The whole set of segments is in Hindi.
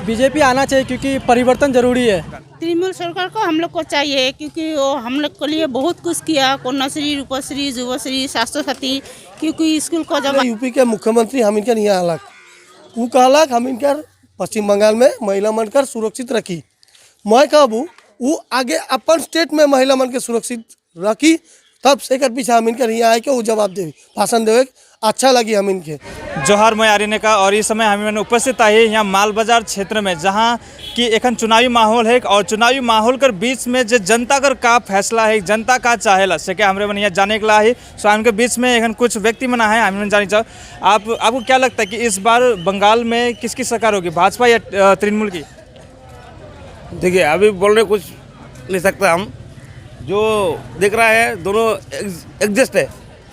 बीजेपी आना चाहिए क्योंकि परिवर्तन जरूरी है। तृणमूल सरकार को हम लोग को चाहिए क्योंकि वो हम लोग के लिए बहुत कुछ किया, कन्याश्री, रूपश्री, युवश्री, स्वास्थ्य साथी, क्योंकि स्कूल को जब यूपी के मुख्यमंत्री हम इनकर यहाँ अलग वो कहलक हम इनकर पश्चिम बंगाल में महिला मन कर सुरक्षित रखी। मैं कहूँ वो आगे अपन स्टेट में महिला मन के सुरक्षित रखी, तब से कर पीछे हम इनकर यहाँ आए के वो जवाब दे भाषण देवे अच्छा लगी हम इनके। जोहार मैं आर्यन का और इस समय हमें उपस्थित है यहाँ माल बाजार क्षेत्र में, जहाँ कि एखन चुनावी माहौल है और चुनावी माहौल कर बीच में जो जनता कर का फैसला है, जनता का चाहेला से क्या हमारे मन यहाँ जाने के ला है। सो हमके बीच में एखन कुछ व्यक्ति मना है, हमें जानी चाहो आपको क्या लगता है कि इस बार बंगाल में किसकी सरकार होगी, भाजपा या तृणमूल की? देखिए अभी बोलने कुछ नहीं सकता, हम जो दिख रहा है दोनों एग्जिस्ट है,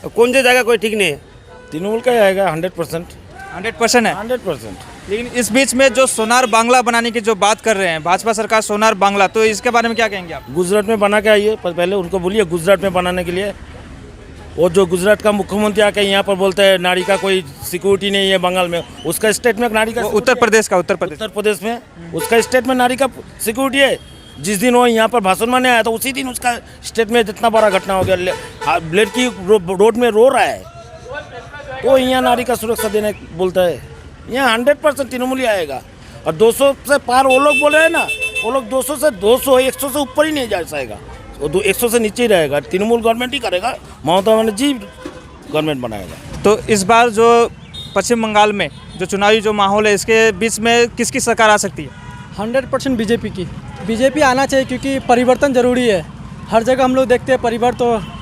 कौन सी जगह कोई ठीक नहीं है। तृणमूल का ही आएगा 100% है 100%। लेकिन इस बीच में जो सोनार बांग्ला बनाने की जो बात कर रहे हैं भाजपा सरकार, सोनार बांग्ला, तो इसके बारे में क्या कहेंगे आप? गुजरात में बना के आइए, पहले उनको बोलिए गुजरात में बनाने के लिए। वो जो गुजरात का मुख्यमंत्री आके यहाँ पर बोलते हैं नारी का कोई सिक्योरिटी नहीं है बंगाल में, उसका स्टेट में नारी का उत्तर प्रदेश में उसका स्टेट में नारी का सिक्योरिटी है। जिस दिन वो यहाँ पर भाषण मारने आया तो उसी दिन उसका स्टेट में जितना बड़ा घटना हो गया, लड़की रोड में रो रहा है, तो यहाँ नारी का सुरक्षा देने बोलता है। यहाँ 100% तृणमूल ही आएगा। और 200 से पार वो लोग बोल रहे हैं ना, वो लोग 200 से 200 100 से ऊपर ही नहीं जा सकेगा, वो 100 से नीचे ही रहेगा। तृणमूल गवर्नमेंट ही करेगा, ममता बनर्जी गवर्नमेंट बनाएगा। तो इस बार जो पश्चिम बंगाल में जो चुनावी जो माहौल है, इसके बीच में किसकी सरकार आ सकती है? 100% बीजेपी की। बीजेपी आना चाहिए क्योंकि परिवर्तन ज़रूरी है। हर जगह हम लोग देखते हैं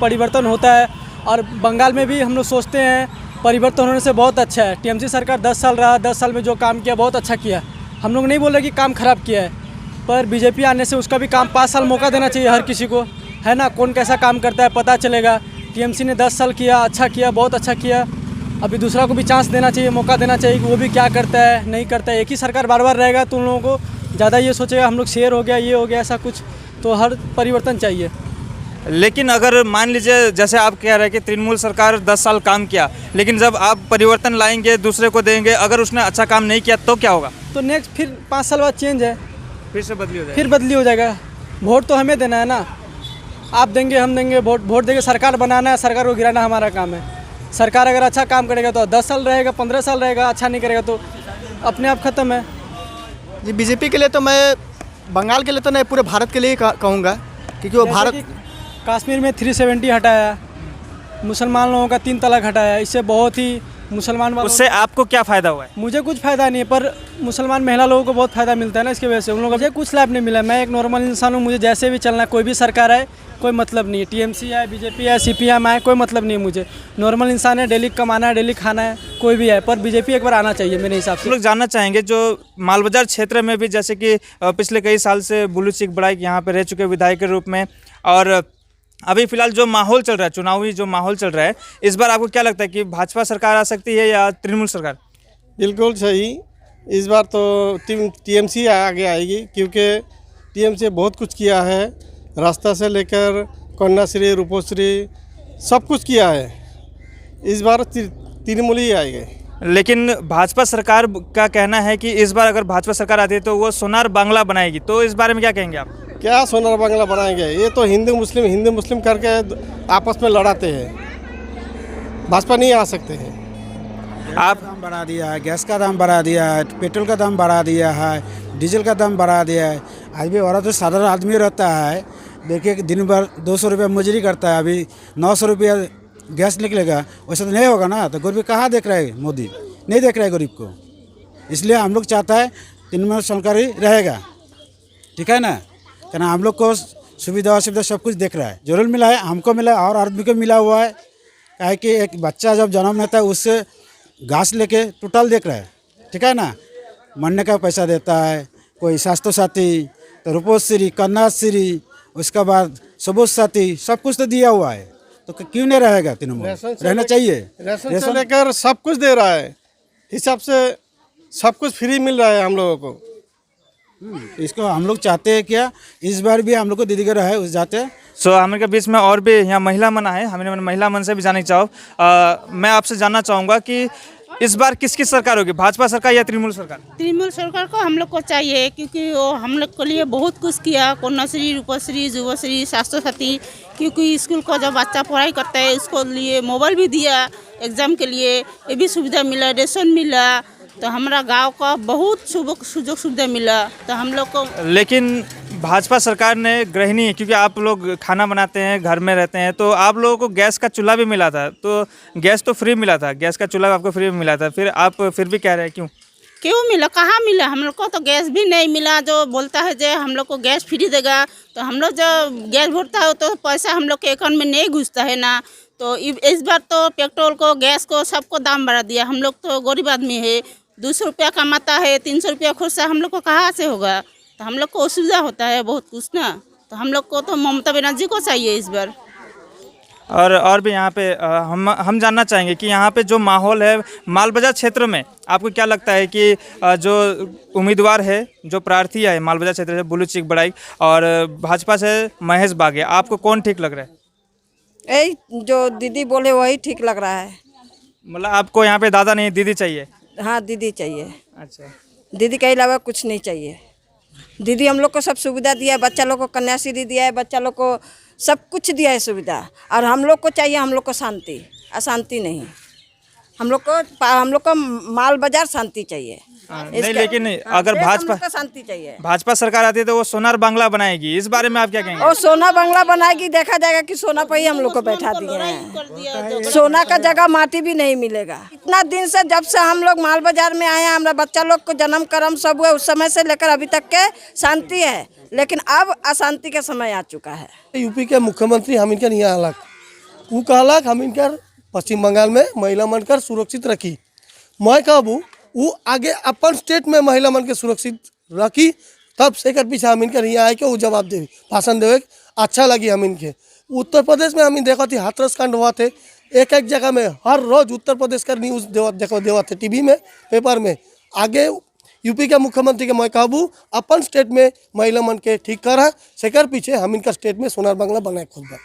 परिवर्तन होता है, और बंगाल में भी हम लोग सोचते हैं परिवर्तन होने से बहुत अच्छा है। टीएमसी सरकार 10 साल रहा, 10 साल में जो काम किया बहुत अच्छा किया। हम लोग नहीं बोल रहे कि काम खराब किया है, पर बीजेपी आने से उसका भी काम 5 साल मौका देना चाहिए हर किसी को, है ना। कौन कैसा काम करता है पता चलेगा। टीएमसी ने 10 साल किया, अच्छा किया, बहुत अच्छा किया। अभी दूसरा को भी चांस देना चाहिए, मौका देना चाहिए कि वो भी क्या करता है नहीं करता है। एक ही सरकार बार बार रहेगा तो उन लोगों को ज़्यादा ये सोचेगा हम लोग शेर हो गया, ये हो गया, ऐसा कुछ। तो हर परिवर्तन चाहिए। लेकिन अगर मान लीजिए जैसे आप कह रहे हैं कि तृणमूल सरकार 10 साल काम किया, लेकिन जब आप परिवर्तन लाएंगे, दूसरे को देंगे, अगर उसने अच्छा काम नहीं किया तो क्या होगा? तो नेक्स्ट फिर 5 साल बाद चेंज है, फिर से बदली हो जाएगी। फिर बदली हो जाएगा। वोट तो हमें देना है ना, आप देंगे हम देंगे, वोट देंगे। सरकार बनाना है, सरकार को गिराना हमारा काम है। सरकार अगर अच्छा काम करेगा तो 10 साल रहेगा, 15 साल रहेगा, अच्छा नहीं करेगा तो अपने आप ख़त्म है। जी बीजेपी के लिए तो मैं बंगाल के लिए तो नहीं, पूरे भारत के लिए कहूँगा, क्योंकि वो भारत कश्मीर में 370 हटाया, मुसलमान लोगों का 3 तलाक हटाया, इससे बहुत ही मुसलमान वालों उससे आपको क्या फ़ायदा हुआ है? मुझे कुछ फ़ायदा नहीं है, पर मुसलमान महिला लोगों को बहुत फ़ायदा मिलता है ना इसकी वजह से। उन लोगों को मुझे कुछ लाभ नहीं मिला। मैं एक नॉर्मल इंसान हूँ, मुझे जैसे भी चलना है, कोई भी सरकार आए कोई मतलब नहीं है। टीएमसी है, बीजेपी है, सीपीएम आए, कोई मतलब नहीं है मुझे। नॉर्मल इंसान है, डेली कमाना है, डेली खाना है, कोई भी है, पर बीजेपी एक बार आना चाहिए मेरे हिसाब से। हम लोग जानना चाहेंगे जो मालबाजार क्षेत्र में भी, जैसे कि पिछले कई साल से बुल्लू चिक बड़ाई यहाँ पे रह चुके विधायक के रूप में, और अभी फिलहाल जो माहौल चल रहा है, चुनावी जो माहौल चल रहा है, इस बार आपको क्या लगता है कि भाजपा सरकार आ सकती है या तृणमूल सरकार? बिल्कुल सही, इस बार तो टीएमसी आगे आएगी, क्योंकि टीएमसी बहुत कुछ किया है, रास्ता से लेकर कन्याश्री, रूपश्री, सब कुछ किया है। इस बार तृणमूल ही आएंगे। लेकिन भाजपा सरकार का कहना है कि इस बार अगर भाजपा सरकार आती है तो वो सोनार बांग्ला बनाएगी, तो इस बारे में क्या कहेंगे आप? क्या सोनार बांग्ला बनाएंगे? ये तो हिंदू मुस्लिम करके आपस में लड़ाते हैं। भाजपा नहीं आ सकते हैं। आप दाम बढ़ा दिया है, गैस का दाम बढ़ा दिया है, पेट्रोल का दाम बढ़ा दिया है, डीजल का दाम बढ़ा दिया है। आज भी औरत तो साधारण आदमी रहता है, देखिए दिन भर 200 रुपया मजदूरी करता है, अभी 900 रुपया गैस निकलेगा, वैसे तो नहीं होगा ना। तो गरीब कहाँ देख रहा है? मोदी नहीं देख रहा है गरीब को। इसलिए हम लोग चाहता है तृणमूल सरकार ही रहेगा, ठीक है ना। कहना हम लोग को सुविधा असुविधा सब कुछ देख रहा है, जरूर मिला है, हमको मिला है और आदमी को मिला हुआ है। काहे कि एक बच्चा जब जन्म लेता है उससे घास लेके टोटल देख रहा है, ठीक है ना। मरने का पैसा देता है, कोई स्वास्थ्य साथी, तो रूपश्री, कन्याश्री, उसके बाद सबूत साथी, सब कुछ तो दिया हुआ है। तो क्यों नहीं रहेगा? तृणमूल रहना चाहिए। राशन से लेकर सब कुछ दे रहा है, हिसाब से सब कुछ फ्री मिल रहा है हम लोगों को। इसको हम लोग चाहते हैं क्या, इस बार भी हम लोग को दीदी रहा है उस जाते। सो हमारे बीच में और भी यहाँ महिला मन है, हमें महिला मन से भी जानना चाहो। मैं आपसे जानना चाहूँगा कि इस बार किसकी सरकार होगी, भाजपा सरकार या तृणमूल सरकार? तृणमूल सरकार को हम लोग को चाहिए, क्योंकि वो हम लोग के लिए बहुत कुछ किया, कन्याश्री, रूपश्री, युवश्री, स्वास्थ्य साथी। क्योंकि स्कूल को जब बच्चा पढ़ाई करता है उसको लिए मोबाइल भी दिया एग्ज़ाम के लिए, ये भी सुविधा मिला, रेशन मिला, तो हमारा गांव का बहुत सुযোগ सुविधा मिला। तो हम लोग को लेकिन भाजपा सरकार ने गृहिणी, क्योंकि आप लोग खाना बनाते हैं, घर में रहते हैं, तो आप लोगों को गैस का चूल्हा भी मिला था, तो गैस तो फ्री मिला था, गैस का चूल्हा आपको फ्री में मिला था, फिर आप फिर भी कह रहे हैं क्यों मिला, कहाँ मिला? हम लोग को तो गैस भी नहीं मिला। जो बोलता है जो हम लोग को गैस फ्री देगा, तो हम लोग जब गैस भरता है तो पैसा हम लोग के अकाउंट में नहीं घुसता है ना। तो इस बार तो पेट्रोल को, गैस को, सबको दाम बढ़ा दिया। हम लोग तो गरीब आदमी है, 200 रुपया कमाता है, 300 रुपया खर्चा हम लोग को कहाँ से होगा? तो हम लोग को असुविधा होता है बहुत कुछ ना। तो हम लोग को तो ममता बनर्जी को चाहिए इस बार। और भी यहाँ पे हम जानना चाहेंगे कि यहाँ पे जो माहौल है माल बाजार क्षेत्र में, आपको क्या लगता है कि जो उम्मीदवार है, जो प्रार्थी है माल बाजार क्षेत्र से बुलू चिक बड़ाई और भाजपा से महेश बागे, आपको कौन ठीक लग रहा है? यही जो दीदी बोले वही ठीक लग रहा है। मतलब आपको यहाँ पे दादा नहीं, दीदी चाहिए? हाँ, दीदी चाहिए। अच्छा, दीदी के अलावा कुछ नहीं चाहिए। दीदी हम लोग को सब सुविधा दिया है, बच्चा लोग को कन्याश्री दिया है, बच्चा लोग को सब कुछ दिया है सुविधा। और हम लोग को चाहिए, हम लोग को शांति, अशांति नहीं। हम लोग को माल बाजार शांति चाहिए। नहीं, लेकिन अगर भाजपा शांति चाहिए, भाजपा सरकार आती है तो वो सोनार बांग्ला बनाएगी, इस बारे में आप क्या कहेंगे? और सोना बंगला बनाएगी, देखा जाएगा कि सोना पर ही हम लोग को बैठा दिए हैं। सोना का जगह माटी भी नहीं मिलेगा। इतना दिन से जब से हम लोग माल बाजार में आए हैं, हमारा बच्चा लोग को जन्म कर्म सब हुआ, उस समय से लेकर अभी तक के शांति है, लेकिन अब अशांति का समय आ चुका है। यूपी के मुख्यमंत्री हम इनकर यहाँ अलग, वो कहलक हम इनकर पश्चिम बंगाल में महिला मन कर सुरक्षित रखी। मैं कहूँ वो आगे अपन स्टेट में महिला मन के सुरक्षित रखी, तब से कर पीछे हम इनकर यहाँ आए के वो जवाब दे भाषण देवे अच्छा लगी। हम इनके उत्तर प्रदेश में हम देखा थी हाथरस कांड हुआ थे, एक जगह में हर रोज उत्तर प्रदेश का न्यूज़ देवा थे टीवी में, पेपर में। आगे यूपी के मुख्यमंत्री के मैं कहूँ अपन स्टेट में महिला मन के ठीक करा, सेकर पीछे हम इनका स्टेट में सोनार बांग्ला बनाए खुद।